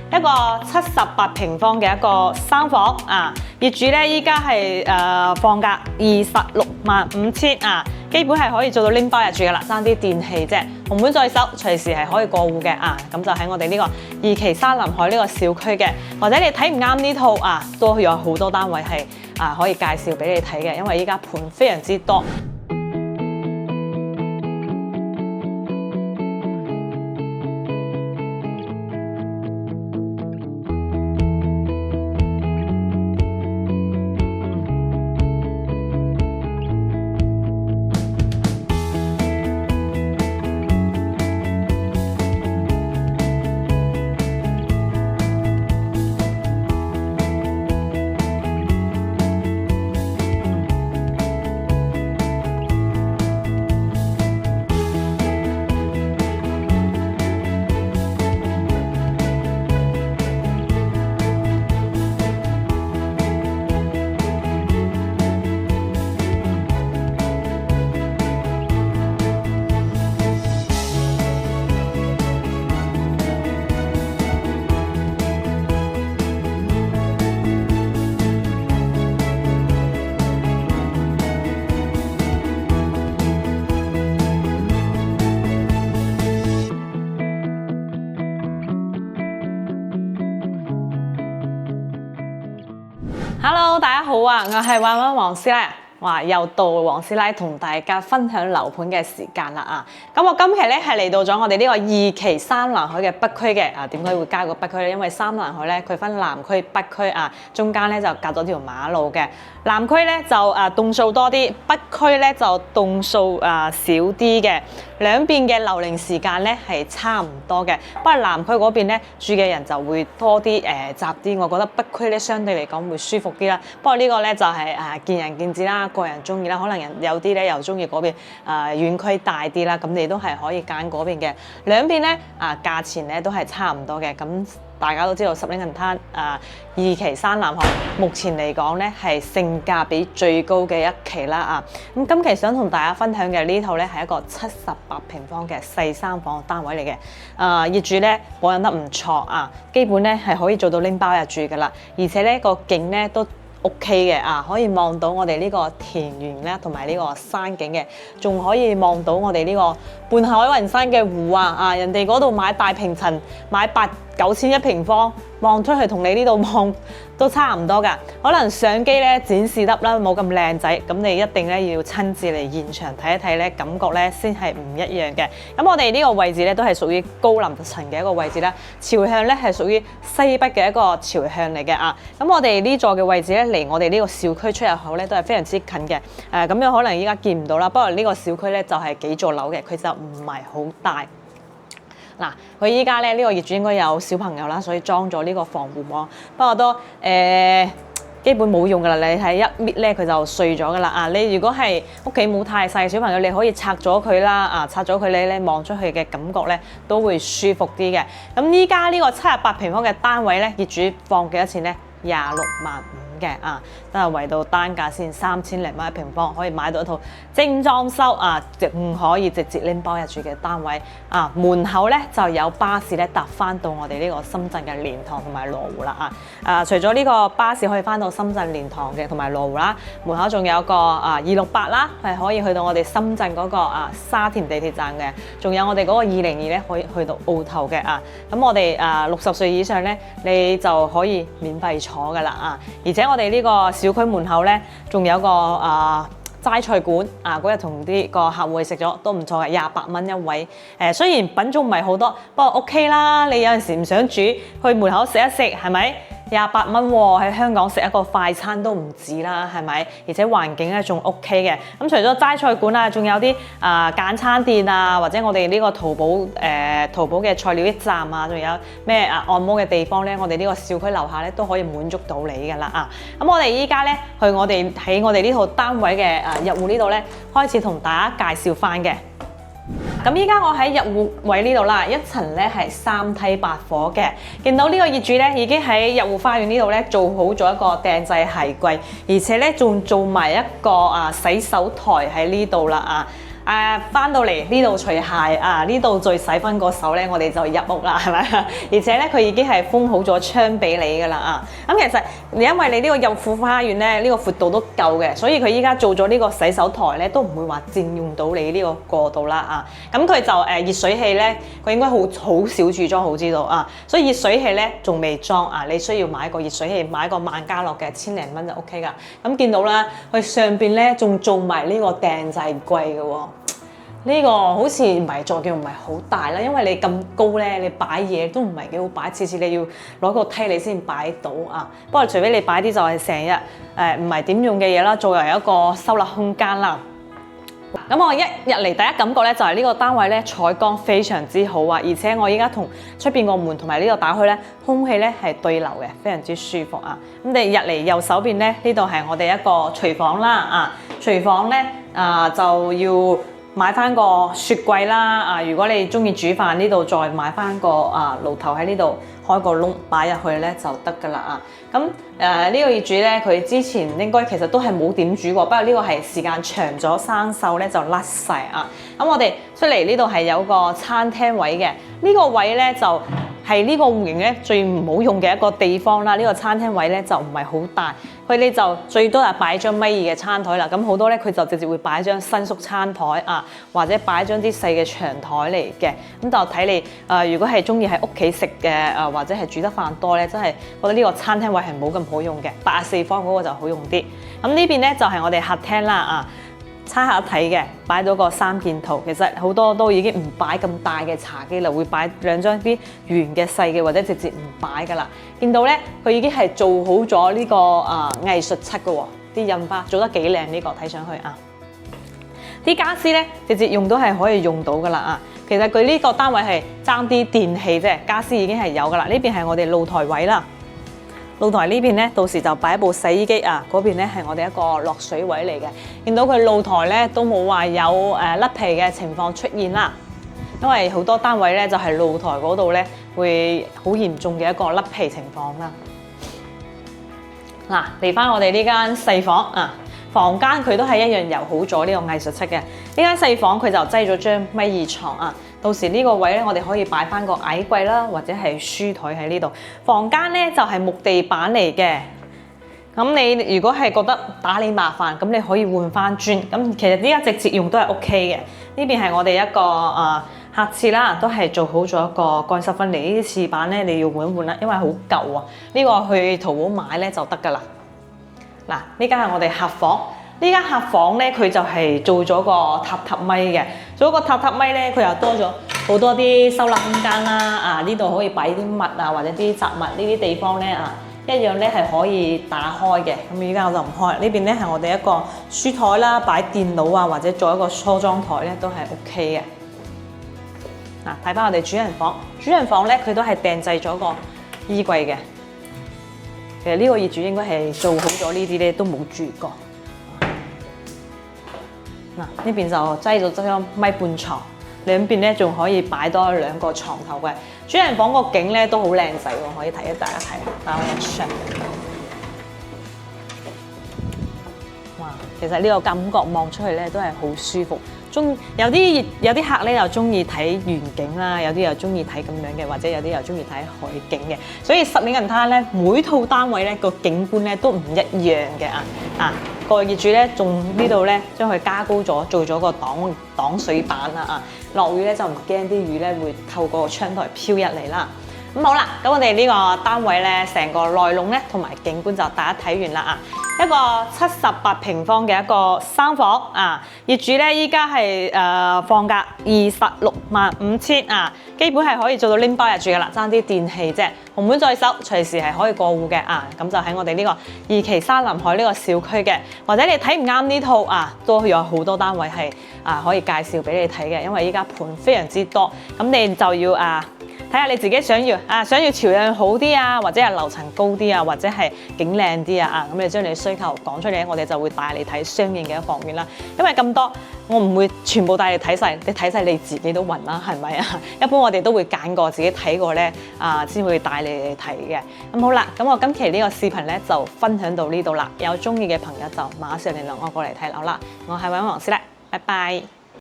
一個78平方嘅一個3房啊，業主咧依家係放價265000啊，基本係可以做到拎包入住噶啦，爭啲電器啫，紅本在手，隨時係可以過戶嘅啊，咁就喺我哋呢個二期山南海呢個小區嘅，或者你睇唔啱呢套啊，都有好多單位係可以介紹俾你睇嘅，因為依家盤非常之多。Hello， 大家好啊！我係玩玩黃師奶，哇，又到黃師奶同大家分享樓盤嘅時間啦啊！咁我今期咧係嚟到咗我哋呢個二期山南海嘅北區嘅啊，點解會加個北區咧？因為山南海咧佢分南區、北區啊，中間咧就隔咗條馬路嘅。南區咧就棟數多啲，北區咧就棟數少啲嘅。兩邊嘅樓齡時間咧係差唔多嘅，不過南區嗰邊咧住嘅人就會多啲雜啲，我覺得北區咧相對嚟講會舒服啲啦。不過呢個咧就係見仁見智啦，個人中意啦，可能有啲咧又中意嗰邊遠區大啲啦，咁你都係可以揀嗰邊嘅。兩邊咧價錢咧都係差唔多嘅，咁。大家都知道十領銀灘二期山南海目前嚟講咧係性價比最高嘅一期啦啊！咁今期想同大家分享嘅呢套咧係一個78平方嘅細3房單位嚟嘅，業主咧保養得唔錯啊，基本咧係可以做到拎包入住噶啦，而且咧個景咧都OK 嘅啊，可以望到我哋呢個田園咧，同埋呢個山景嘅，仲可以望到我哋呢個半海雲山嘅湖啊！人哋嗰度買大平層，買8-9千一平方，望出去同你呢度望都差唔多㗎。可能相機咧展示得啦冇咁靚仔，咁你一定咧要親自嚟現場睇一睇咧，感覺咧先係唔一樣嘅。咁我哋呢個位置咧都係屬於高樓層嘅一個位置啦，朝向咧係屬於西北嘅一個朝向嚟嘅啊。咁我哋呢座嘅位置咧離我哋呢個小區出入口咧都係非常之近嘅。咁樣可能依家見唔到啦，不過呢個小區咧就係幾座樓嘅，佢就唔係好大。嗱，佢依家咧呢個業主應該有小朋友啦，所以裝咗呢個防護網，不過都基本冇用噶啦。你睇一搣咧佢就碎咗噶啦啊！你如果係屋企冇太細小朋友，你可以拆咗佢啦啊！拆咗佢咧望出去嘅感覺咧都會舒服啲嘅。咁依家呢個78平方嘅單位咧，業主放幾多錢咧？265000嘅啊，都係圍到單價先3000零蚊一平方，可以買到一套精裝修啊，唔可以直接拎包入住嘅單位啊。門口咧就有巴士咧搭翻到我哋呢個深圳嘅蓮塘同埋羅湖啦啊！除咗呢個巴士可以翻到深圳蓮塘嘅同埋羅湖啦，門口仲有個268啦，係可以去到我哋深圳嗰個沙田地鐵站嘅，仲有我哋嗰個202咧可以去到澳頭嘅啊。咁我哋60歲以上咧，你就可以免費坐噶啦啊！而且我哋呢個小區門口咧，仲有個齋菜館啊！嗰日同啲個客戶去食咗都唔錯嘅，28蚊一位。雖然品種唔係好多，不過 OK 啦。你有陣時唔想煮，去門口食一食係咪？28蚊喎，喺香港食一個快餐都唔止啦，係咪？而且環境咧仲 OK 嘅。咁除咗齋菜館啊，仲有啲簡餐店啊，或者我哋呢個淘寶嘅菜鳥驛站啊，仲有咩按摩嘅地方咧，我哋呢個小區樓下咧都可以滿足到你㗎啦啊！咁我哋依家咧喺我哋呢套單位嘅入戶呢度咧，開始同大家介紹翻嘅。咁依家我喺入戶位呢度啦，一層咧係3梯8伙嘅。見到呢個業主咧已經喺入戶花園呢度咧做好咗一個訂製鞋櫃，而且咧仲做埋一個洗手台喺呢度啦啊！翻到嚟呢度除鞋啊，呢度再洗翻個手咧，我哋就入屋啦，係咪？而且咧佢已經係封好咗窗俾你噶啦啊！咁其實因為你呢個入富花園咧，呢個闊度都夠嘅，所以佢依家做咗呢個洗手台咧，都唔會話佔用到你呢個過道啦啊！咁佢就熱水器咧，佢應該好少注裝，好知道啊！所以熱水器咧仲未裝啊，你需要買個熱水器，買個萬家樂嘅1000零蚊就 OK 噶。咁見到啦，佢上邊咧仲做埋呢個訂製櫃嘅喎。呢個好似唔係座腳唔係好大啦，因為你咁高咧，你擺嘢都唔係幾好擺，次次你要攞個梯你先擺到啊。不過除非你擺啲就係成日唔係點用嘅嘢啦，作為一個收納空間啦。咁我一入嚟第一感覺咧就係呢個單位咧採光非常之好啊，而且我依家同出邊個門同埋呢個打開咧，空氣咧係對流嘅，非常之舒服啊。咁你入嚟右手邊咧，呢度係我哋一個廚房啦啊，廚房咧就要買翻個雪櫃啦啊！如果你中意煮飯，呢度再買翻個爐頭喺呢度開個窿擺入去咧就得噶啦啊！咁呢個業主咧，佢之前應該其實都係冇點煮過，不過呢個係時間長咗生鏽咧就甩晒啊！咁我哋出嚟呢度係有個餐廳位嘅，呢個位咧就係呢個戶型咧最唔好用嘅一個地方啦。呢個餐廳位咧就唔係好大。佢哋就最多係擺張米二嘅餐台啦，咁好多咧佢就直接會擺張伸縮餐台啊，或者擺張啲細嘅長台嚟嘅，咁就睇你如果係中意喺屋企食嘅或者係煮得飯多咧，真係覺得呢個餐廳位係冇咁好用嘅，84方嗰個就好用啲。咁呢邊咧就係我哋客廳啦啊。餐客睇嘅，擺到個三件套，其實好多都已經唔擺咁大嘅茶几啦，會擺兩張啲圓嘅細嘅，或者直接唔擺噶啦。見到咧，佢已經係做好咗呢個藝術漆嘅喎，啲印花做得幾靚呢個，睇上去啊。啲傢俬咧，直接用都係可以用到噶啦啊。其實佢呢個單位係爭啲電器啫，傢俬已經係有噶啦。呢邊係我哋露台位啦。露台呢邊咧，到時就擺一部洗衣機啊！嗰邊咧係我哋一個落水位嚟嘅。見到佢露台咧都冇話有甩皮嘅情況出現啦，因為好多單位咧就係露台嗰度咧會好嚴重嘅一個甩皮情況啦。嗱，嚟翻我哋呢間細房啊，房間佢都係一樣油好咗呢個藝術漆嘅。呢間細房佢就擠咗張米二床啊。到時呢個位咧，我哋可以擺翻個矮櫃啦，或者係書台喺呢度。房間咧就係木地板嚟嘅。咁你如果係覺得打理麻煩，咁你可以換翻磚。咁其實呢家直接用都係 OK 嘅。呢邊係我哋一個客廁啦，都係做好咗一個乾濕分離。呢啲廁板咧你要換一換啦，因為好舊啊。呢個去淘寶買咧就得㗎啦。嗱，呢間係我哋客房。呢間客房咧，佢就係做咗個榻米嘅，做咗個榻米咧，佢又多咗好多啲收納空間啦。啊，呢度可以擺啲物啊，或者啲雜物呢啲地方咧啊，一樣咧係可以打開嘅。咁依家我就唔開。呢邊咧係我哋一個書台啦，擺電腦啊，或者做一個梳妝台咧都係 OK 嘅。嗱，睇翻我哋主人房，主人房咧佢都係訂製咗個衣櫃嘅。其實呢個業主應該係做好咗呢啲咧，都冇住過。嗱，呢邊就擠咗張米半床，兩邊咧仲可以擺多兩個床頭櫃。主人房個景咧都好靚仔喎，可以睇大家睇下，打開一窗。哇，其實呢個感覺望出去咧都係好舒服。有啲客咧又中意睇遠景啦，有啲又中意睇咁樣嘅，或者有啲又中意睇海景嘅。所以十里銀灘咧，每套單位咧個景觀咧都唔一樣嘅啊！個業主咧仲呢度咧將佢加高咗，做咗個擋水板啊！落雨咧就唔驚啲雨咧會透過窗台飄入嚟啦。咁好啦，咁我哋呢個單位咧成個內籠咧同埋景觀就大家睇完啦啊！一個78平方嘅一個三房啊，業主咧依家係放價265000啊，基本係可以做到拎包入住噶啦，爭啲電器啫，紅門在手，隨時係可以過戶嘅啊。咁就喺我哋呢個二期山南海呢個小區嘅，或者你睇唔啱呢套啊，都有好多單位係可以介紹俾你睇嘅，因為依家盤非常之多，咁你就要睇下你自己想要朝向好啲啊，或者係樓層高啲啊，或者係景靚啲啊，咁你將你嘅需求講出嚟，我哋就會帶你睇相應嘅房源啦。因為咁多，我唔會全部帶你睇晒，你睇晒你自己都暈啦，係咪啊？一般我哋都會揀過自己睇過咧，先會帶你嚟睇嘅。咁好啦，咁我今期呢個視頻咧就分享到呢度啦。有中意嘅朋友就馬上聯絡我過嚟睇樓啦。我係揾黃師奶，拜拜。